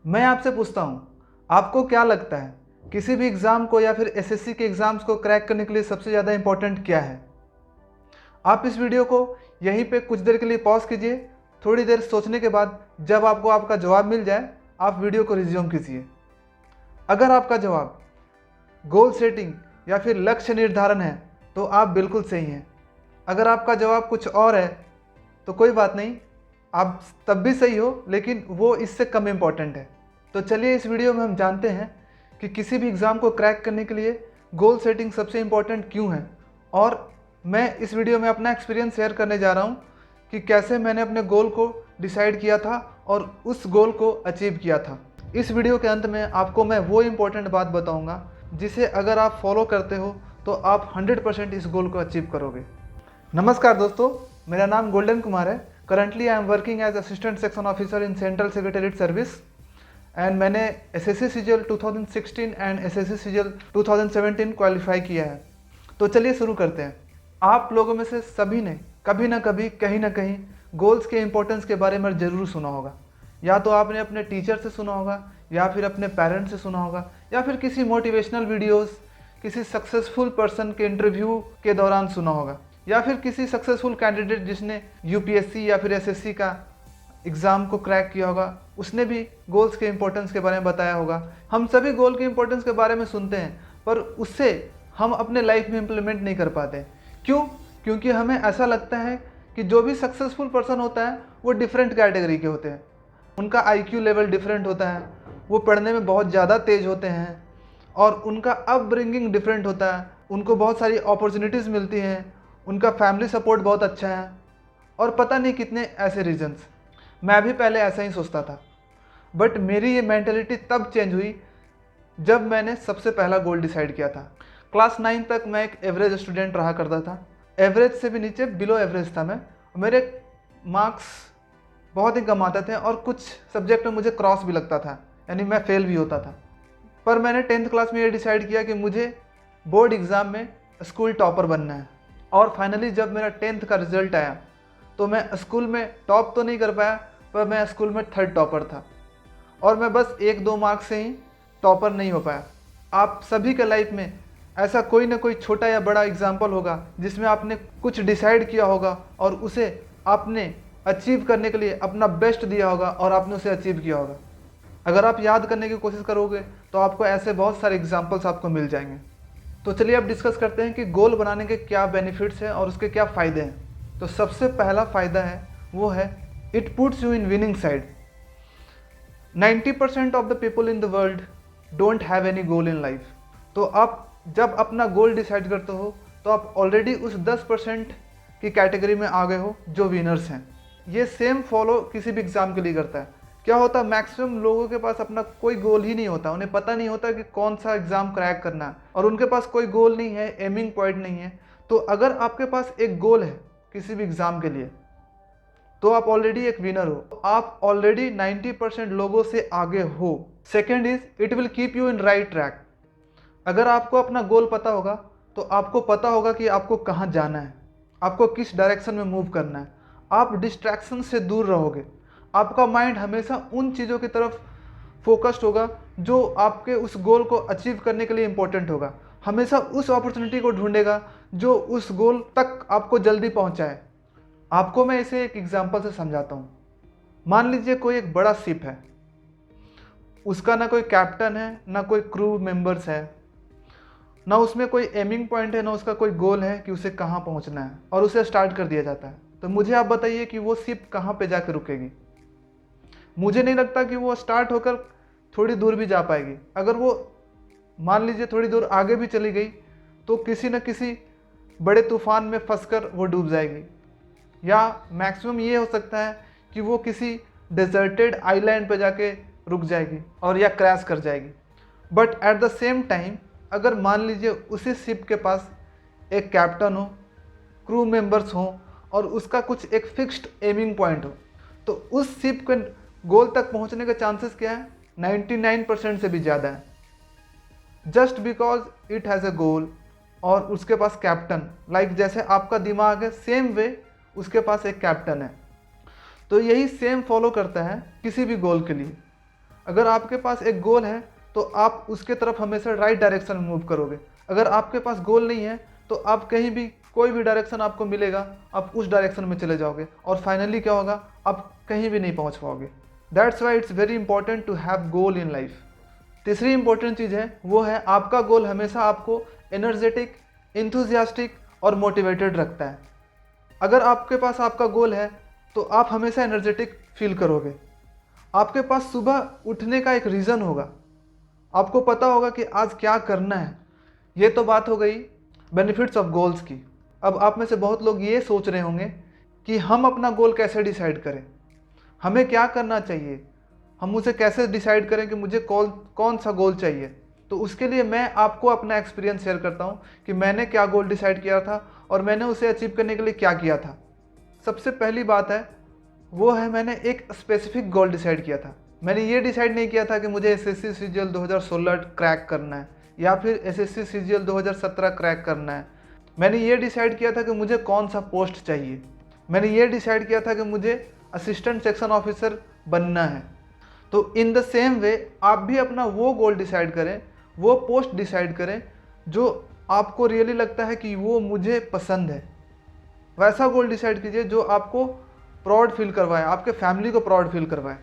मैं आपसे पूछता हूँ, आपको क्या लगता है किसी भी एग्ज़ाम को या फिर एसएससी के एग्ज़ाम्स को क्रैक करने के लिए सबसे ज़्यादा इंपॉर्टेंट क्या है? आप इस वीडियो को यहीं पे कुछ देर के लिए पॉज कीजिए। थोड़ी देर सोचने के बाद जब आपको आपका जवाब मिल जाए, आप वीडियो को रिज्यूम कीजिए। अगर आपका जवाब गोल सेटिंग या फिर लक्ष्य निर्धारण है तो आप बिल्कुल सही हैं। अगर आपका जवाब कुछ और है तो कोई बात नहीं, आप तब भी सही हो, लेकिन वो इससे कम इम्पॉर्टेंट है। तो चलिए इस वीडियो में हम जानते हैं कि किसी भी एग्ज़ाम को क्रैक करने के लिए गोल सेटिंग सबसे इम्पॉर्टेंट क्यों है। और मैं इस वीडियो में अपना एक्सपीरियंस शेयर करने जा रहा हूँ कि कैसे मैंने अपने गोल को डिसाइड किया था और उस गोल को अचीव किया था। इस वीडियो के अंत में आपको मैं वो इम्पोर्टेंट बात बताऊँगा जिसे अगर आप फॉलो करते हो तो आप 100% इस गोल को अचीव करोगे। नमस्कार दोस्तों, मेरा नाम गोल्डन कुमार है। Currently I am working as assistant section officer in central secretariat service and मैंने SSC CGL 2016 and SSC CGL 2017 qualify किया है। तो चलिए शुरू करते हैं। आप लोगों में से सभी ने कभी ना कभी कहीं ना कहीं गोल्स के इम्पोर्टेंस के बारे में ज़रूर सुना होगा। या तो आपने अपने टीचर से सुना होगा, या फिर अपने पेरेंट्स से सुना होगा, या फिर किसी मोटिवेशनल वीडियोस, किसी सक्सेसफुल पर्सन के इंटरव्यू के दौरान सुना होगा, या फिर किसी सक्सेसफुल कैंडिडेट जिसने यूपीएससी या फिर एसएससी का एग्ज़ाम को क्रैक किया होगा, उसने भी गोल्स के इंपॉर्टेंस के बारे में बताया होगा। हम सभी गोल के इंपॉर्टेंस के बारे में सुनते हैं, पर उससे हम अपने लाइफ में इम्प्लीमेंट नहीं कर पाते। क्यों? क्योंकि हमें ऐसा लगता है कि जो भी सक्सेसफुल पर्सन होता है वो डिफरेंट कैटेगरी के होते हैं। उनका आईक्यू लेवल डिफरेंट होता है, वो पढ़ने में बहुत ज़्यादा तेज़ होते हैं, और उनका अपब्रिंगिंग डिफरेंट होता है। उनको बहुत सारी अपॉर्चुनिटीज़ मिलती हैं, उनका फैमिली सपोर्ट बहुत अच्छा है, और पता नहीं कितने ऐसे रीजंस। मैं भी पहले ऐसा ही सोचता था, बट मेरी ये मेंटेलिटी तब चेंज हुई जब मैंने सबसे पहला गोल डिसाइड किया था। क्लास 9 तक मैं एक एवरेज स्टूडेंट रहा करता था। एवरेज से भी नीचे बिलो एवरेज था मैं। मेरे मार्क्स बहुत ही कम आते थे और कुछ सब्जेक्ट में मुझे क्रॉस भी लगता था, यानी मैं फेल भी होता था। पर मैंने 10th क्लास में ये डिसाइड किया कि मुझे बोर्ड एग्ज़ाम में स्कूल टॉपर बनना है। और फाइनली जब मेरा 10th का रिज़ल्ट आया तो मैं स्कूल में टॉप तो नहीं कर पाया, पर मैं स्कूल में 3rd टॉपर था, और मैं बस 1-2 मार्क्स से ही टॉपर नहीं हो पाया। आप सभी के लाइफ में ऐसा कोई ना कोई छोटा या बड़ा एग्जाम्पल होगा जिसमें आपने कुछ डिसाइड किया होगा और उसे आपने अचीव करने के लिए अपना बेस्ट दिया होगा और आपने उसे अचीव किया होगा। अगर आप याद करने की कोशिश करोगे तो आपको ऐसे बहुत सारे एग्जाम्पल्स आपको मिल जाएंगे। तो चलिए अब डिस्कस करते हैं कि गोल बनाने के क्या बेनिफिट्स हैं और उसके क्या फ़ायदे हैं। तो सबसे पहला फ़ायदा है वो है it puts you in winning side. 90% of the people in the world don't have any goal in life. तो आप जब अपना गोल डिसाइड करते हो तो आप ऑलरेडी उस 10% की कैटेगरी में आ गए हो जो विनर्स हैं। ये सेम फॉलो किसी भी एग्ज़ाम के लिए करता है। क्या होता है, मैक्सिमम लोगों के पास अपना कोई गोल ही नहीं होता। उन्हें पता नहीं होता कि कौन सा एग्ज़ाम क्रैक करना है, और उनके पास कोई गोल नहीं है, एमिंग पॉइंट नहीं है। तो अगर आपके पास एक गोल है किसी भी एग्ज़ाम के लिए तो आप ऑलरेडी एक विनर हो। आप ऑलरेडी 90% लोगों से आगे हो। Second is it will keep you in right track. अगर आपको अपना गोल पता होगा तो आपको पता होगा कि आपको कहाँ जाना है, आपको किस डायरेक्शन में मूव करना है। आप डिस्ट्रैक्शन से दूर रहोगे। आपका माइंड हमेशा उन चीज़ों की तरफ फोकस्ड होगा जो आपके उस गोल को अचीव करने के लिए इम्पोर्टेंट होगा। हमेशा उस अपॉर्चुनिटी को ढूंढेगा जो उस गोल तक आपको जल्दी पहुंचाए। आपको मैं इसे एक एग्जांपल से समझाता हूँ। मान लीजिए कोई एक बड़ा शिप है, उसका ना कोई कैप्टन है, ना कोई क्रू मेंबर्स है, ना उसमें कोई एमिंग पॉइंट है, ना उसका कोई गोल है कि उसे कहाँ पहुँचना है, और उसे स्टार्ट कर दिया जाता है। तो मुझे आप बताइए कि वो शिप कहाँ पे जाकर रुकेगी? मुझे नहीं लगता कि वो स्टार्ट होकर थोड़ी दूर भी जा पाएगी। अगर वो मान लीजिए थोड़ी दूर आगे भी चली गई तो किसी न किसी बड़े तूफान में फंसकर वो डूब जाएगी, या मैक्सिमम ये हो सकता है कि वो किसी डेजर्टेड आइलैंड पे जाके रुक जाएगी और या क्रैश कर जाएगी। But at the same time अगर मान लीजिए उसी शिप के पास एक कैप्टन हो, क्रू मेंबर्स हों, और उसका कुछ एक फिक्स्ड एमिंग पॉइंट हो, तो उस शिप के गोल तक पहुंचने के चांसेस क्या है? 99% से भी ज़्यादा है। Just because it has a goal और उसके पास कैप्टन, लाइक जैसे आपका दिमाग है सेम वे उसके पास एक कैप्टन है। तो यही सेम फॉलो करता है किसी भी गोल के लिए। अगर आपके पास एक गोल है तो आप उसके तरफ हमेशा राइट डायरेक्शन में मूव करोगे। अगर आपके पास गोल नहीं है तो आप कहीं भी कोई भी डायरेक्शन आपको मिलेगा आप उस डायरेक्शन में चले जाओगे और फाइनली क्या होगा, आप कहीं भी नहीं पहुंच पाओगे। That's why it's very important to have goal in life. तीसरी इंपॉर्टेंट चीज़ है वो है आपका गोल हमेशा आपको एनर्जेटिक, इंथुजियास्टिक और मोटिवेटेड रखता है। अगर आपके पास आपका गोल है तो आप हमेशा एनर्जेटिक फील करोगे। आपके पास सुबह उठने का एक रीज़न होगा, आपको पता होगा कि आज क्या करना है। ये तो बात हो गई बेनिफिट्स ऑफ गोल्स की। अब आप में से बहुत लोग ये सोच रहे होंगे कि हम अपना गोल कैसे डिसाइड करें, हमें क्या करना चाहिए, हम उसे कैसे डिसाइड करें कि मुझे कौन सा गोल चाहिए। तो उसके लिए मैं आपको अपना एक्सपीरियंस शेयर करता हूँ कि मैंने क्या गोल डिसाइड किया था और मैंने उसे अचीव करने के लिए क्या किया था। सबसे पहली बात है वो है मैंने एक स्पेसिफिक गोल डिसाइड किया था। मैंने ये डिसाइड नहीं किया था कि मुझे एसएससी सीजीएल 2016 क्रैक करना है या फिर एसएससी सीजीएल 2017 क्रैक करना है। मैंने ये डिसाइड किया था कि मुझे कौन सा पोस्ट चाहिए। मैंने ये डिसाइड किया था कि मुझे असिस्टेंट सेक्शन ऑफिसर बनना है। तो इन द सेम वे आप भी अपना वो गोल डिसाइड करें, वो पोस्ट डिसाइड करें जो आपको रियली लगता है कि वो मुझे पसंद है। वैसा गोल डिसाइड कीजिए जो आपको प्राउड फील करवाए, आपके फैमिली को प्राउड फील करवाए,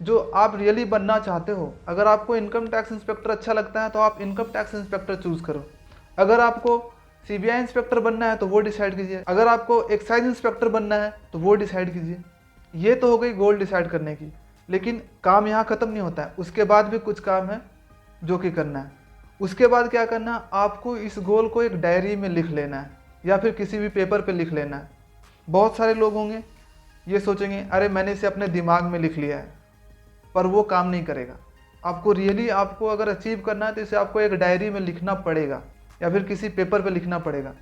जो आप रियली बनना चाहते हो। अगर आपको इनकम टैक्स इंस्पेक्टर अच्छा लगता है तो आप इनकम टैक्स इंस्पेक्टर चूज़ करो। अगर आपको सीबीआई इंस्पेक्टर बनना है तो वो डिसाइड कीजिए। अगर आपको एक्साइज इंस्पेक्टर बनना है तो वो डिसाइड कीजिए। ये तो हो गई गोल डिसाइड करने की, लेकिन काम यहाँ ख़त्म नहीं होता है। उसके बाद भी कुछ काम है जो कि करना है। उसके बाद क्या करना है, आपको इस गोल को एक डायरी में लिख लेना है या फिर किसी भी पेपर पे लिख लेना है। बहुत सारे लोग होंगे ये सोचेंगे अरे मैंने इसे अपने दिमाग में लिख लिया है, पर वो काम नहीं करेगा। आपको रियली आपको अगर अचीव करना है तो इसे आपको एक डायरी में लिखना पड़ेगा या फिर किसी पेपर पे लिखना पड़ेगा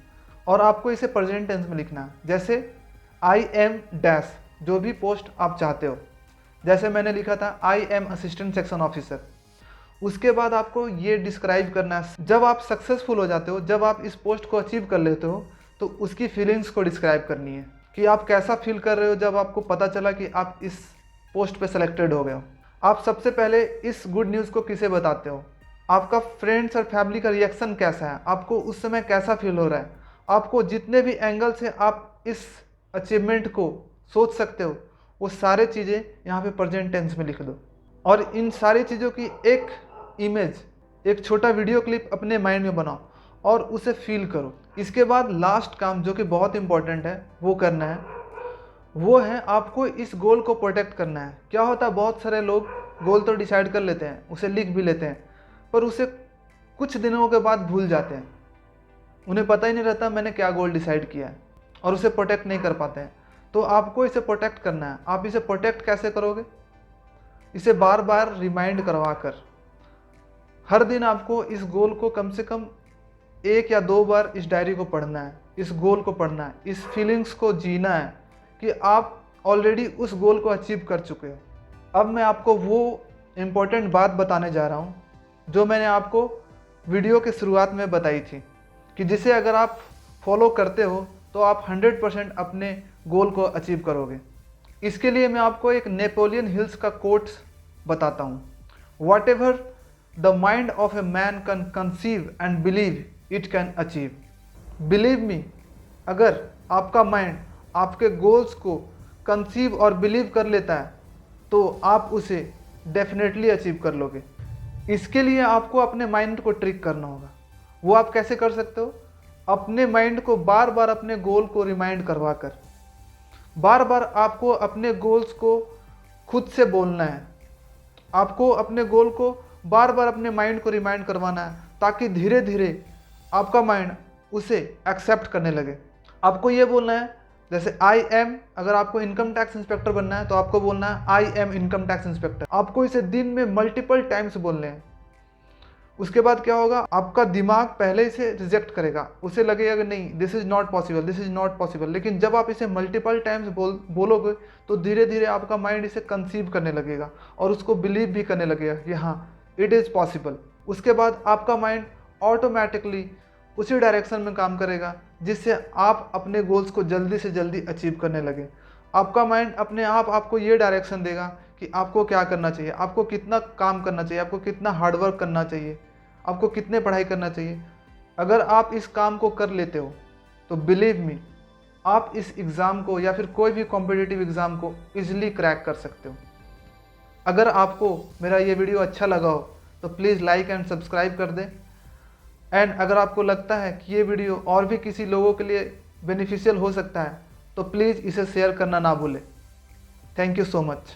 और आपको इसे प्रेजेंट टेंस में लिखना है। जैसे आई एम डैश, जो भी पोस्ट आप चाहते हो। जैसे मैंने लिखा था I am assistant section officer. उसके बाद आपको ये डिस्क्राइब करना है, जब आप सक्सेसफुल हो जाते हो, जब आप इस पोस्ट को अचीव कर लेते हो तो उसकी फीलिंग्स को डिस्क्राइब करनी है कि आप कैसा फील कर रहे हो जब आपको पता चला कि आप इस पोस्ट पे सेलेक्टेड हो गए हो। आप सबसे पहले इस गुड न्यूज़ को किसे बताते हो, आपका फ्रेंड्स और फैमिली का रिएक्शन कैसा है, आपको उस समय कैसा फील हो रहा है। आपको जितने भी एंगल से आप इस अचीवमेंट को सोच सकते हो वो सारे चीज़ें यहाँ पे प्रेजेंट टेंस में लिख दो और इन सारी चीज़ों की एक इमेज, एक छोटा वीडियो क्लिप अपने माइंड में बनाओ और उसे फील करो। इसके बाद लास्ट काम जो कि बहुत इंपॉर्टेंट है वो करना है, वो है आपको इस गोल को प्रोटेक्ट करना है। क्या होता है, बहुत सारे लोग गोल तो डिसाइड कर लेते हैं, उसे लिख भी लेते हैं, पर उसे कुछ दिनों के बाद भूल जाते हैं। उन्हें पता ही नहीं रहता मैंने क्या गोल डिसाइड किया है और उसे प्रोटेक्ट नहीं कर पाते हैं। तो आपको इसे प्रोटेक्ट करना है। आप इसे प्रोटेक्ट कैसे करोगे, इसे बार बार रिमाइंड करवा कर। हर दिन आपको इस गोल को कम से कम 1 या 2 बार इस डायरी को पढ़ना है, इस गोल को पढ़ना है, इस फीलिंग्स को जीना है कि आप ऑलरेडी उस गोल को अचीव कर चुके हो। अब मैं आपको वो इम्पोर्टेंट बात बताने जा रहा हूँ जो मैंने आपको वीडियो के शुरुआत में बताई थी कि जिसे अगर आप फॉलो करते हो तो आप 100% अपने गोल को अचीव करोगे। इसके लिए मैं आपको एक नेपोलियन हिल्स का कोट बताता हूँ, what ever the mind of a man can conceive and believe it can achieve. Believe me, अगर आपका माइंड आपके गोल्स को कंसीव और बिलीव कर लेता है तो आप उसे डेफिनेटली अचीव कर लोगे। इसके लिए आपको अपने माइंड को ट्रिक करना होगा। वो आप कैसे कर सकते हो, अपने माइंड को बार बार अपने गोल को रिमाइंड करवा कर, बार बार आपको अपने गोल्स को खुद से बोलना है। आपको अपने गोल को बार बार अपने माइंड को रिमाइंड करवाना है ताकि धीरे धीरे आपका माइंड उसे एक्सेप्ट करने लगे। आपको ये बोलना है, जैसे आई एम, अगर आपको इनकम टैक्स इंस्पेक्टर बनना है तो आपको बोलना है I am income tax inspector. आपको इसे दिन में मल्टीपल टाइम्स बोलने हैं। उसके बाद क्या होगा, आपका दिमाग पहले इसे रिजेक्ट करेगा, उसे लगेगा कि नहीं this is not possible, this is not possible. लेकिन जब आप इसे मल्टीपल टाइम्स बोलोगे तो धीरे धीरे आपका माइंड इसे कंसीव करने लगेगा और उसको बिलीव भी करने लगेगा कि हाँ इट इज़ पॉसिबल। उसके बाद आपका माइंड ऑटोमेटिकली उसी डायरेक्शन में काम करेगा जिससे आप अपने गोल्स को जल्दी से जल्दी अचीव करने लगे। आपका माइंड अपने आप आपको ये डायरेक्शन देगा कि आपको क्या करना चाहिए, आपको कितना काम करना चाहिए, आपको कितना हार्डवर्क करना चाहिए, आपको कितने पढ़ाई करना चाहिए। अगर आप इस काम को कर लेते हो तो बिलीव मी, आप इस एग्ज़ाम को या फिर कोई भी कॉम्पिटिटिव एग्ज़ाम को ईजिली क्रैक कर सकते हो। अगर आपको मेरा ये वीडियो अच्छा लगा हो तो प्लीज़ लाइक एंड सब्सक्राइब कर दें। एंड अगर आपको लगता है कि ये वीडियो और भी किसी लोगों के लिए बेनिफिशियल हो सकता है तो प्लीज़ इसे शेयर करना ना भूलें। Thank you so much.